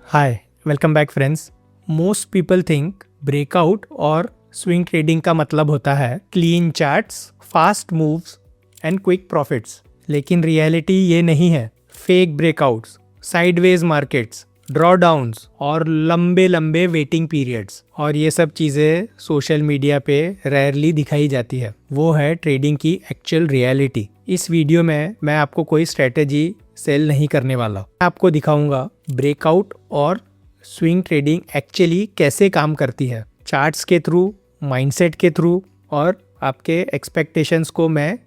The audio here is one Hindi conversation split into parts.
हाय, welcome back friends. Most people think breakout और स्विंग ट्रेडिंग का मतलब होता है clean charts, fast moves and quick profits. लेकिन रियलिटी ये नहीं है। Fake breakouts, sideways markets, drawdowns और लंबे लंबे वेटिंग पीरियड्स, और ये सब चीज़ें सोशल मीडिया पे रेयरली दिखाई जाती है। वो है ट्रेडिंग की एक्चुअल रियलिटी। इस वीडियो में मैं आपको कोई स्ट्रेटेजी सेल नहीं करने वाला। मैं आपको दिखाऊंगा ब्रेकआउट और स्विंग ट्रेडिंग एक्चुअली कैसे काम करती है, चार्ट्स के थ्रू, माइंडसेट के थ्रू, और आपके एक्सपेक्टेशंस को मैं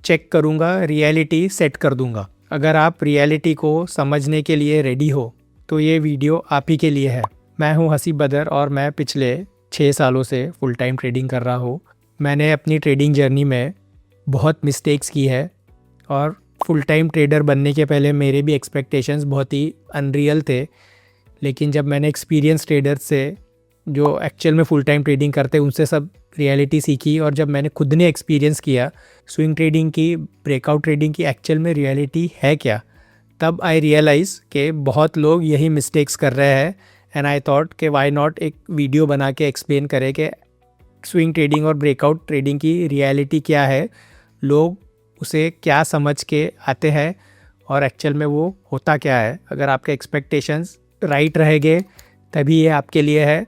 चेक करूंगा, रियलिटी सेट कर दूंगा। अगर आप रियलिटी को समझने के लिए रेडी हो तो ये वीडियो आप ही के लिए है। मैं हूं हसीब बदर और मैं पिछले 6 सालों से फुल टाइम ट्रेडिंग कर रहा हूं। मैंने अपनी ट्रेडिंग जर्नी में बहुत मिस्टेक्स की है और फुल टाइम ट्रेडर बनने के पहले मेरे भी एक्सपेक्टेशंस बहुत ही अनरियल थे। लेकिन जब मैंने एक्सपीरियंस ट्रेडर से जो एक्चुअल में फुल टाइम ट्रेडिंग करते उनसे सब रियलिटी सीखी, और जब मैंने खुद ने एक्सपीरियंस किया स्विंग ट्रेडिंग की, ब्रेकआउट ट्रेडिंग की एक्चुअल में रियलिटी है क्या, तब आई रियलाइज़ कि बहुत लोग यही मिस्टेक्स कर रहे हैं। एंड आई थॉट कि वाई नॉट एक वीडियो बना के एक्सप्लेन करें कि स्विंग ट्रेडिंग और ब्रेकआउट ट्रेडिंग की रियलिटी क्या है, लोग उसे क्या समझ के आते हैं और एक्चुअल में वो होता क्या है। अगर आपके एक्सपेक्टेशंस राइट रहेंगे तभी ये आपके लिए है।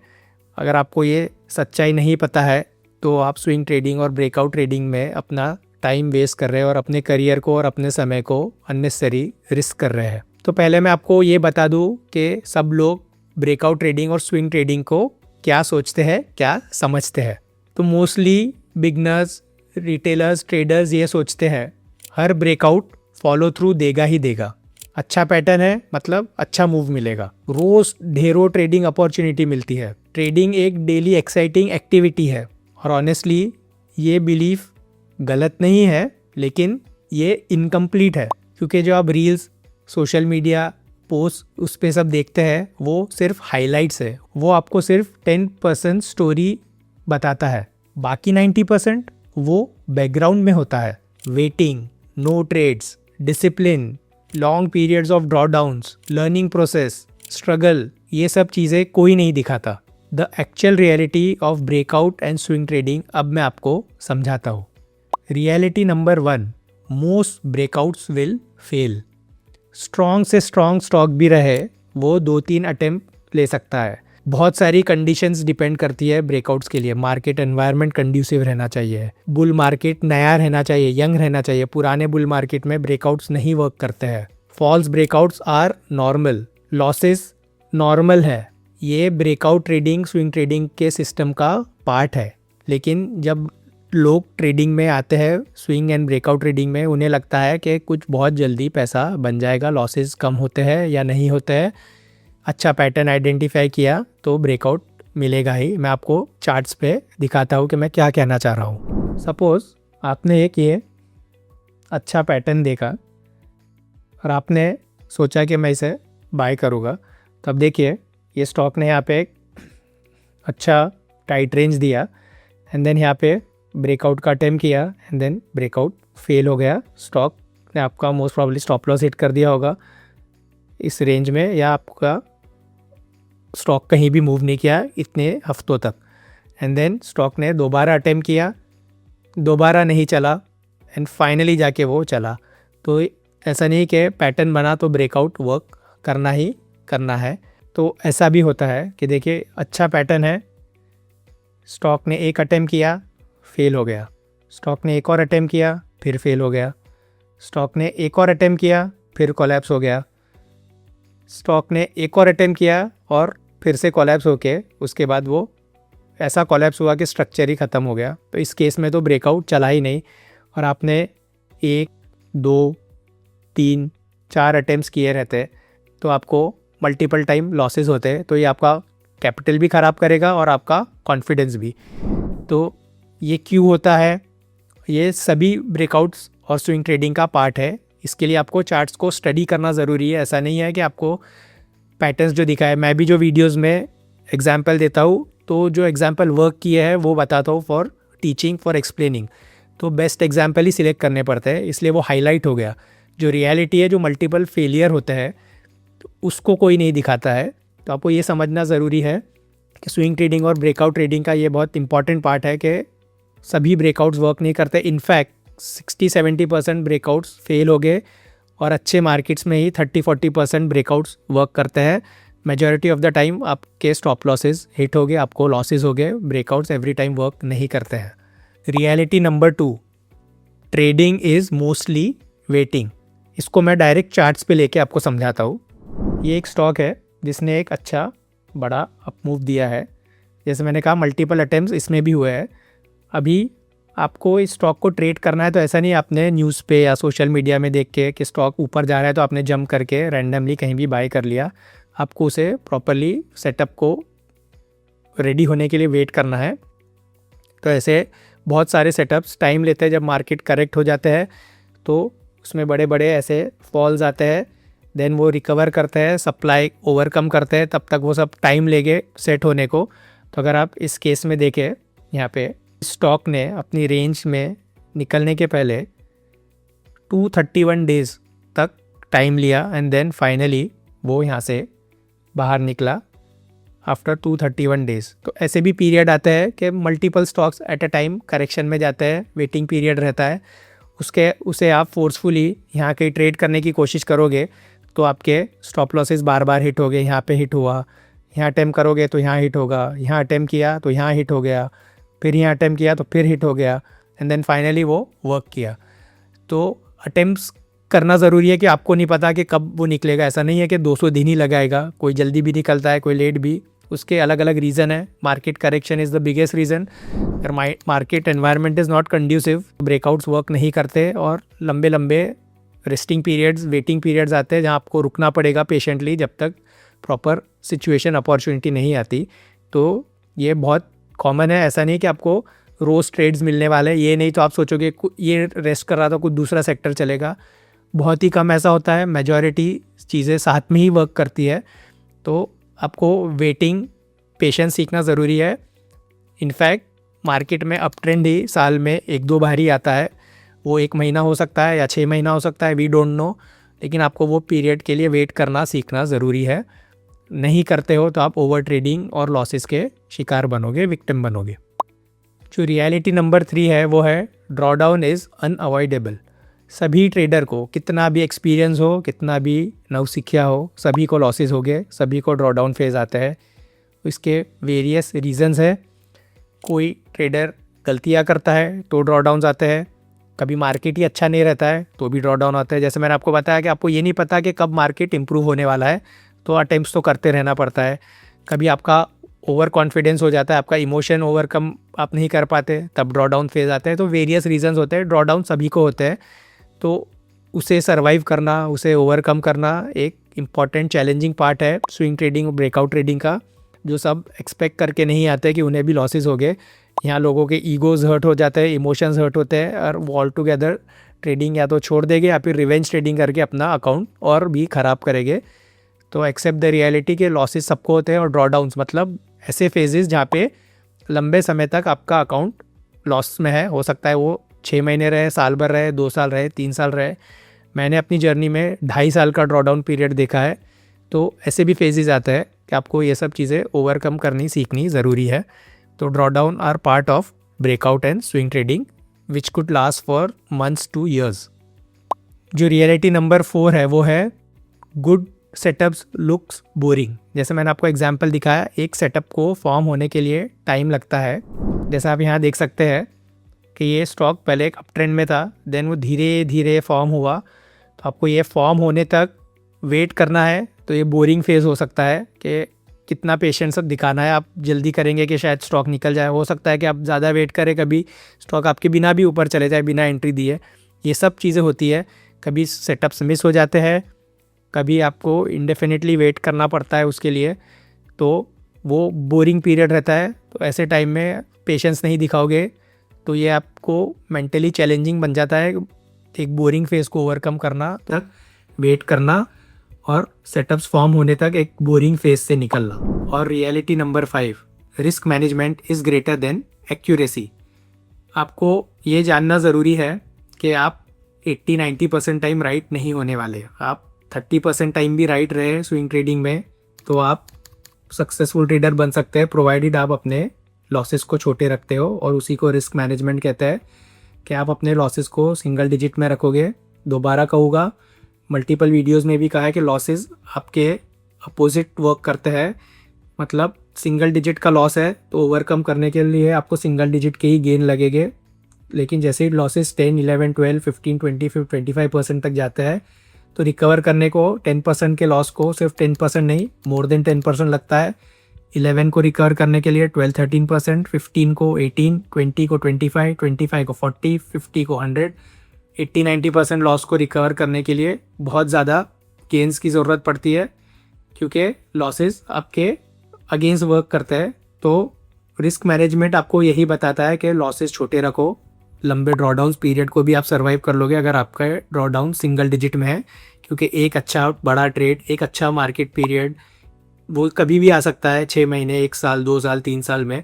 अगर आपको ये सच्चाई नहीं पता है तो आप स्विंग ट्रेडिंग और ब्रेकआउट ट्रेडिंग में अपना टाइम वेस्ट कर रहे हैं और अपने करियर को और अपने समय को अननेसेसरी रिस्क कर रहे हैं। तो पहले मैं आपको ये बता दूं कि सब लोग ब्रेकआउट ट्रेडिंग और स्विंग ट्रेडिंग को क्या सोचते हैं, क्या समझते हैं। तो मोस्टली बिगनर्स, रिटेलर्स, ट्रेडर्स ये सोचते हैं हर ब्रेकआउट फॉलो थ्रू देगा ही देगा, अच्छा पैटर्न है मतलब अच्छा मूव मिलेगा, रोज ढेरों ट्रेडिंग अपॉर्चुनिटी मिलती है, ट्रेडिंग एक डेली एक्साइटिंग एक्टिविटी है। और ऑनेस्टली ये बिलीफ गलत नहीं है, लेकिन ये इनकम्प्लीट है, क्योंकि जो आप रील्स, सोशल मीडिया पोस्ट उस पे सब देखते हैं वो सिर्फ हाइलाइट्स है। वो आपको सिर्फ 10% स्टोरी बताता है, बाकी 90% वो बैकग्राउंड में होता है। Waiting, no trades, discipline, long periods of drawdowns, learning process, struggle, ये सब चीज़ें कोई नहीं दिखाता। The actual reality of breakout and swing trading अब मैं आपको समझाता हूँ। Reality number 1, most breakouts will fail. Strong से स्ट्रॉन्ग स्टॉक भी रहे वो 2-3 अटेम्प्ट ले सकता है। बहुत सारी कंडीशंस डिपेंड करती है ब्रेकआउट्स के लिए। मार्केट एनवायरनमेंट कंड्यूसिव रहना चाहिए, बुल मार्केट नया रहना चाहिए, यंग रहना चाहिए। पुराने बुल मार्केट में ब्रेकआउट्स नहीं वर्क करते हैं। False breakouts are normal, losses normal है। ये ब्रेकआउट ट्रेडिंग स्विंग ट्रेडिंग के सिस्टम का पार्ट है। लेकिन जब लोग ट्रेडिंग में आते हैं, स्विंग एंड ब्रेकआउट ट्रेडिंग में, उन्हें लगता है कि कुछ बहुत जल्दी पैसा बन जाएगा, लॉसेस कम होते हैं या नहीं होते हैं, अच्छा पैटर्न आइडेंटिफाई किया तो ब्रेकआउट मिलेगा ही। मैं आपको चार्ट्स पे दिखाता हूँ कि मैं क्या कहना चाह रहा हूँ। सपोज़ आपने एक ये अच्छा पैटर्न देखा और आपने सोचा कि मैं इसे बाय करूँगा। तब देखिए ये स्टॉक ने यहाँ पे एक अच्छा टाइट रेंज दिया एंड देन यहाँ पे ब्रेकआउट का अटेम्प्ट किया एंड देन ब्रेकआउट फेल हो गया। स्टॉक ने आपका most probably stop loss hit कर दिया होगा इस रेंज में, या आपका स्टॉक कहीं भी मूव नहीं किया इतने हफ्तों तक। एंड देन स्टॉक ने दोबारा अटेम्प्ट किया, दोबारा नहीं चला एंड फाइनली जाके वो चला। तो ऐसा नहीं कि पैटर्न बना तो ब्रेकआउट वर्क करना ही करना है। तो ऐसा भी होता है कि देखिए अच्छा पैटर्न है, स्टॉक ने एक अटेम्प्ट किया, फेल हो गया। स्टॉक ने एक और अटेम्प्ट किया, फिर फेल हो गया। स्टॉक ने एक और अटेम्प्ट किया, फिर कोलैप्स हो गया। स्टॉक ने एक और अटेम्प्ट किया और फिर से कोलैप्स होके उसके बाद वो ऐसा कोलैप्स हुआ कि स्ट्रक्चर ही ख़त्म हो गया। तो इस केस में तो ब्रेकआउट चला ही नहीं। और आपने 1, 2, 3, 4 अटेम्प्ट्स किए रहते तो आपको मल्टीपल टाइम लॉसेस होते, तो ये आपका कैपिटल भी ख़राब करेगा और आपका कॉन्फिडेंस भी। तो ये क्यों होता है? ये सभी ब्रेकआउट्स और स्विंग ट्रेडिंग का पार्ट है। इसके लिए आपको चार्ट्स को स्टडी करना ज़रूरी है। ऐसा नहीं है कि आपको पैटर्न्स जो दिखाए, मैं भी जो वीडियोस में एग्जांपल देता हूँ तो जो एग्जांपल वर्क किए हैं वो बताता हूँ फॉर टीचिंग, फॉर एक्सप्लेनिंग। तो बेस्ट एग्जांपल ही सिलेक्ट करने पड़ते हैं, इसलिए वो हाईलाइट हो गया। जो रियलिटी है, जो मल्टीपल फेलियर होते हैं, तो उसको कोई नहीं दिखाता है। तो आपको ये समझना ज़रूरी है कि स्विंग ट्रेडिंग और ब्रेकआउट ट्रेडिंग का ये बहुत इंपॉर्टेंट पार्ट है कि सभी ब्रेकआउट्स वर्क नहीं करते। इनफैक्ट 60-70% ब्रेकआउट्स फेल हो गए और अच्छे मार्केट्स में ही 30-40% ब्रेकआउट्स वर्क करते हैं। मेजॉरिटी ऑफ द टाइम आपके स्टॉप लॉसेस हिट हो गए, आपको लॉसेस हो गए, ब्रेकआउट्स एवरी टाइम वर्क नहीं करते हैं। Reality number 2, trading is mostly waiting. इसको मैं डायरेक्ट चार्ट्स पे लेके आपको समझाता हूँ। ये एक स्टॉक है जिसने एक अच्छा बड़ा अप मूव दिया है। जैसे मैंने कहा मल्टीपल अटेम्प्ट्स इसमें भी हुए हैं। अभी आपको इस स्टॉक को ट्रेड करना है तो ऐसा नहीं आपने न्यूज़ पे या सोशल मीडिया में देख के कि स्टॉक ऊपर जा रहा है तो आपने जंप करके रैंडमली कहीं भी बाय कर लिया। आपको उसे प्रॉपरली सेटअप को रेडी होने के लिए वेट करना है। तो ऐसे बहुत सारे सेटअप्स टाइम लेते हैं। जब मार्केट करेक्ट हो जाते हैं तो उसमें बड़े बड़े ऐसे फॉल्स आते हैं, देन वो रिकवर करते हैं, सप्लाई ओवरकम करते हैं, तब तक वो सब टाइम लेंगे सेट होने को। तो अगर आप इस केस में देखें, यहाँ पे स्टॉक ने अपनी रेंज में निकलने के पहले 231 डेज़ तक टाइम लिया एंड देन फाइनली वो यहाँ से बाहर निकला आफ्टर 231 डेज़। तो ऐसे भी पीरियड आते हैं कि multiple stocks at a time correction में जाते हैं, वेटिंग पीरियड रहता है, उसे आप फोर्सफुली यहाँ कहीं ट्रेड करने की कोशिश करोगे तो आपके स्टॉप लॉसेस बार बार हिट हो गए। यहाँ पे हिट हुआ, यहाँ अटेम्प्ट करोगे तो यहाँ हिट होगा, यहाँ अटेम्प्ट किया तो यहाँ हिट हो गया, फिर यहाँ अटेम्प्ट किया तो फिर हिट हो गया एंड देन फाइनली वो वर्क किया। तो अटेम्प्ट्स करना ज़रूरी है कि आपको नहीं पता कि कब वो निकलेगा। ऐसा नहीं है कि 200 दिन ही लगाएगा, कोई जल्दी भी निकलता है, कोई लेट भी। उसके अलग अलग रीज़न है। Market correction is the biggest reason. अगर market environment is not conducive, breakouts work नहीं करते और लंबे लंबे रेस्टिंग पीरियड्स, वेटिंग पीरियड्स आते हैं जहाँ आपको रुकना पड़ेगा पेशेंटली जब तक प्रॉपर सिचुएशन अपॉर्चुनिटी नहीं आती। तो ये बहुत कॉमन है। ऐसा नहीं कि आपको रोज़ ट्रेड्स मिलने वाले हैं, ये नहीं तो आप सोचोगे ये रेस्ट कर रहा था कुछ दूसरा सेक्टर चलेगा। बहुत ही कम ऐसा होता है, मेजॉरिटी चीज़ें साथ में ही वर्क करती है। तो आपको वेटिंग पेशेंस सीखना ज़रूरी है। इनफैक्ट मार्केट में अप ट्रेंड ही साल में 1-2 बार ही आता है। वो 1 महीना हो सकता है या 6 महीना हो सकता है, वी डोंट नो। लेकिन आपको वो पीरियड के लिए वेट करना सीखना ज़रूरी है। नहीं करते हो तो आप ओवर ट्रेडिंग और लॉसेस के शिकार बनोगे, विक्टिम बनोगे। जो रियलिटी नंबर 3 है वो है ड्रॉ डाउन इज़ अनअवॉइडेबल। सभी ट्रेडर को कितना भी एक्सपीरियंस हो, कितना भी नौसिखिया हो, सभी को लॉसेस हो गए, सभी को ड्रॉ डाउन फेज़ आता है। इसके वेरियस रीजंस है। कोई ट्रेडर गलतियाँ करता है तो ड्रॉ डाउन्स आते हैं। कभी मार्केट ही अच्छा नहीं रहता है तो भी ड्रॉ डाउन आता है। जैसे मैंने आपको बताया कि आपको ये नहीं पता कि कब मार्केट इंप्रूव होने वाला है, तो अटेम्प्ट्स तो करते रहना पड़ता है। कभी आपका ओवर कॉन्फिडेंस हो जाता है, आपका इमोशन ओवरकम आप नहीं कर पाते, तब ड्रॉ डाउन फेज़ आता है। तो वेरियस रीजंस होते हैं, ड्रॉ डाउन सभी को होते हैं। तो उसे सर्वाइव करना, उसे ओवरकम करना एक इम्पॉर्टेंट चैलेंजिंग पार्ट है स्विंग ट्रेडिंग और ब्रेकआउट ट्रेडिंग का, जो सब एक्सपेक्ट करके नहीं आते कि उन्हें भी लॉसेस हो गए। यहाँ लोगों के ईगोज़ हर्ट हो जाते हैं, इमोशंस हर्ट होते हैं और वो ऑल टुगेदर ट्रेडिंग या तो छोड़ देंगे या फिर रिवेंज ट्रेडिंग करके अपना अकाउंट और भी ख़राब करेंगे। तो एक्सेप्ट द रियलिटी के लॉसेस सबको होते हैं और ड्रॉ डाउन्स मतलब ऐसे फेजेस जहाँ पे लंबे समय तक आपका अकाउंट लॉस में है। हो सकता है वो 6 महीने रहे, साल भर रहे, 2 साल रहे, 3 साल रहे। मैंने अपनी जर्नी में 2.5 साल का ड्रॉ डाउन पीरियड देखा है। तो ऐसे भी फेजेस आते हैं कि आपको ये सब चीज़ें ओवरकम करनी सीखनी ज़रूरी है। तो draw down are part of breakout and swing trading which could last for months to years. जो रियलिटी नंबर 4 है वो है गुड सेटअप्स लुक्स बोरिंग। जैसे मैंने आपको एग्जांपल दिखाया, एक सेटअप को फॉर्म होने के लिए टाइम लगता है। जैसा आप यहाँ देख सकते हैं कि ये स्टॉक पहले एक अप ट्रेंड में था, देन वो धीरे धीरे फॉर्म हुआ। तो आपको ये फॉर्म होने तक वेट करना है। तो ये बोरिंग फेज़ हो सकता है कि कितना पेशेंस दिखाना है। आप जल्दी करेंगे कि शायद स्टॉक निकल जाए, हो सकता है कि आप ज़्यादा वेट करें, कभी स्टॉक आपके बिना भी ऊपर चले जाए बिना एंट्री दिए। ये सब चीज़ें होती है। कभी सेटअप्स मिस हो जाते हैं, कभी आपको इंडेफिनिटली वेट करना पड़ता है उसके लिए। तो वो बोरिंग पीरियड रहता है। तो ऐसे टाइम में पेशेंस नहीं दिखाओगे तो ये आपको मेंटली चैलेंजिंग बन जाता है। एक बोरिंग फेज़ को ओवरकम करना, तक वेट करना और सेटअप्स फॉर्म होने तक एक बोरिंग फेज़ से निकलना। और reality number 5, risk management is greater than accuracy. आपको ये जानना ज़रूरी है कि आप 80-90% टाइम राइट नहीं होने वाले। आप 30% टाइम भी राइट रहे स्विंग ट्रेडिंग में तो आप सक्सेसफुल ट्रेडर बन सकते हैं प्रोवाइडेड आप अपने लॉसेस को छोटे रखते हो, और उसी को रिस्क मैनेजमेंट कहते हैं कि आप अपने लॉसेस को सिंगल डिजिट में रखोगे। दोबारा कहूँगा, मल्टीपल वीडियोस में भी कहा है कि लॉसेस आपके अपोजिट वर्क करते हैं। मतलब सिंगल डिजिट का लॉस है तो ओवरकम करने के लिए आपको सिंगल डिजिट के ही गेन लगेंगे, लेकिन जैसे ही लॉसेस 10, 11, 12, 15, 20, 25% तक जाते हैं तो रिकवर करने को 10% के लॉस को सिर्फ 10% नहीं, मोर देन 10% लगता है। 11 को रिकवर करने के लिए 12, 13%, 15 को 18, 20 को 25, 25 को 40, 50 को 100, 80, 90% लॉस को रिकवर करने के लिए बहुत ज़्यादा गेंस की ज़रूरत पड़ती है, क्योंकि लॉसेस आपके अगेंस्ट वर्क करते हैं। तो रिस्क मैनेजमेंट आपको यही बताता है कि लॉसेस छोटे रखो, लंबे ड्रॉडाउन पीरियड को भी आप सर्वाइव कर लोगे अगर आपका ड्रॉडाउन सिंगल डिजिट में है, क्योंकि एक अच्छा बड़ा ट्रेड, एक अच्छा मार्केट पीरियड वो कभी भी आ सकता है। 6 महीने, 1 साल, 2 साल, 3 साल में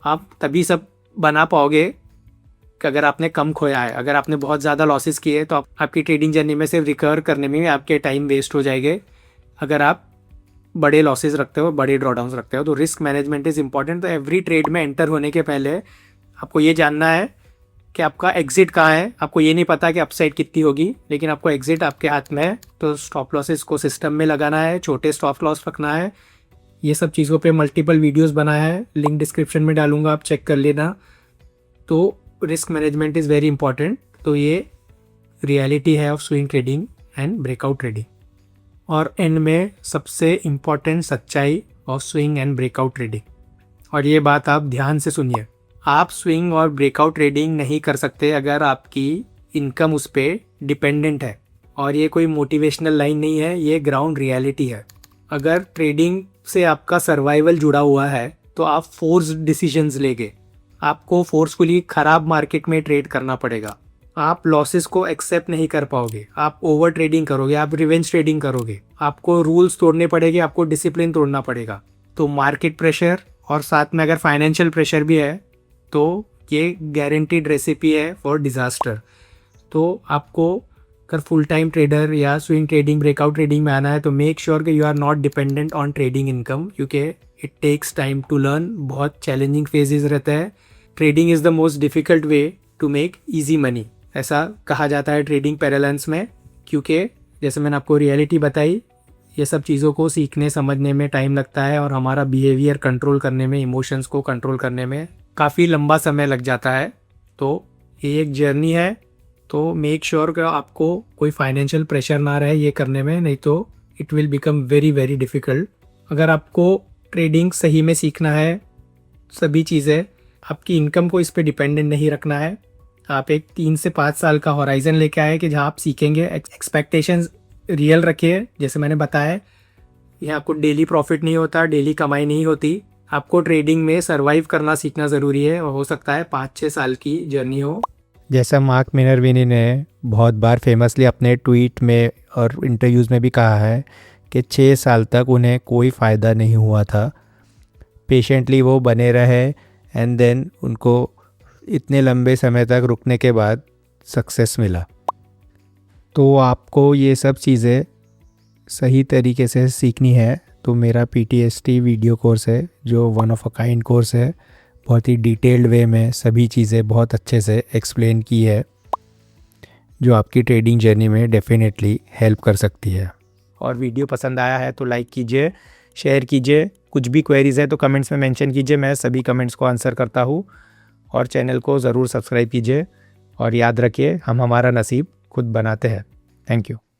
आप तभी सब बना पाओगे कि अगर आपने कम खोया है। अगर आपने बहुत ज़्यादा लॉसेस किए तो आपकी ट्रेडिंग जर्नी में सिर्फ रिकवर करने में आपके टाइम वेस्ट हो जाएंगे अगर आप बड़े लॉसेस रखते हो, बड़े ड्रॉडाउन्स रखते हो। तो रिस्क मैनेजमेंट इज़ इंपॉर्टेंट। तो एवरी ट्रेड में एंटर होने के पहले आपको ये जानना है कि आपका एग्जिट कहाँ है। आपको ये नहीं पता कि अपसाइड कितनी होगी, लेकिन आपको एग्जिट आपके हाथ में है। तो स्टॉप लॉसेस को सिस्टम में लगाना है, छोटे स्टॉप लॉस रखना है। ये सब चीज़ों पे मल्टीपल वीडियोस बनाया है, लिंक डिस्क्रिप्शन में डालूंगा, आप चेक कर लेना। तो risk management is very important. तो ये रियलिटी है of swing trading and breakout trading. और एंड में सबसे इम्पॉर्टेंट सच्चाई of swing and breakout trading, और ये बात आप ध्यान से सुनिए। आप स्विंग और ब्रेकआउट ट्रेडिंग नहीं कर सकते अगर आपकी इनकम उस पर डिपेंडेंट है। और ये कोई मोटिवेशनल लाइन नहीं है, ये ग्राउंड रियलिटी है। अगर ट्रेडिंग से आपका सर्वाइवल जुड़ा हुआ है तो आप फोर्स्ड डिसीजंस लेंगे। आपको फोर्सफुली ख़राब मार्केट में ट्रेड करना पड़ेगा। आप लॉसेस को एक्सेप्ट नहीं कर पाओगे, आप ओवर ट्रेडिंग करोगे, आप रिवेंज ट्रेडिंग करोगे। आपको रूल्स तोड़ने पड़ेंगे, आपको डिसिप्लिन तोड़ना पड़ेगा। तो मार्केट प्रेशर और साथ में अगर फाइनेंशियल प्रेशर भी है तो ये गारंटीड रेसिपी है फॉर डिज़ास्टर। तो आपको अगर फुल टाइम ट्रेडर या स्विंग ट्रेडिंग, ब्रेकआउट ट्रेडिंग में आना है तो मेक श्योर कि you are not dependent on trading income, क्योंकि it takes time to learn. बहुत चैलेंजिंग फेजेस रहते हैं। Trading is the most difficult way to make easy money, ऐसा कहा जाता है ट्रेडिंग पैरेलल्स में, क्योंकि जैसे मैंने आपको रियलिटी बताई, ये सब चीज़ों को सीखने समझने में टाइम लगता है और हमारा बिहेवियर कंट्रोल करने में, इमोशंस को कंट्रोल करने में काफ़ी लंबा समय लग जाता है। तो ये एक जर्नी है। तो मेक श्योर कि आपको कोई फाइनेंशियल प्रेशर ना रहे ये करने में, नहीं तो it will become very very difficult. अगर आपको ट्रेडिंग सही में सीखना है, सभी चीज़ें, आपकी इनकम को इस पर डिपेंडेंट नहीं रखना है। आप एक 3 से 5 साल का हॉराइजन लेके आए कि जहाँ आप सीखेंगे। एक्सपेक्टेशंस रियल रखिए। जैसे मैंने बताया, यहाँ आपको डेली प्रॉफिट नहीं होता, डेली कमाई नहीं होती। आपको ट्रेडिंग में सर्वाइव करना सीखना ज़रूरी है, और हो सकता है 5-6 साल की जर्नी हो। जैसा मार्क मिनर्विनी ने बहुत बार फेमसली अपने ट्वीट में और इंटरव्यूज़ में भी कहा है कि 6 साल तक उन्हें कोई फ़ायदा नहीं हुआ था। पेशेंटली वो बने रहे एंड देन उनको इतने लंबे समय तक रुकने के बाद सक्सेस मिला। तो आपको ये सब चीज़ें सही तरीके से सीखनी है तो मेरा PTST वीडियो कोर्स है, जो one of a kind course है। बहुत ही डिटेल्ड वे में सभी चीज़ें बहुत अच्छे से एक्सप्लेन की है, जो आपकी ट्रेडिंग जर्नी में डेफिनेटली हेल्प कर सकती है। और वीडियो पसंद आया है तो लाइक कीजिए, शेयर कीजिए। कुछ भी क्वेरीज़ है तो कमेंट्स में मेंशन कीजिए, मैं सभी कमेंट्स को आंसर करता हूँ। और चैनल को ज़रूर सब्सक्राइब कीजिए, और याद रखिए हम हमारा नसीब खुद बनाते हैं। Thank you.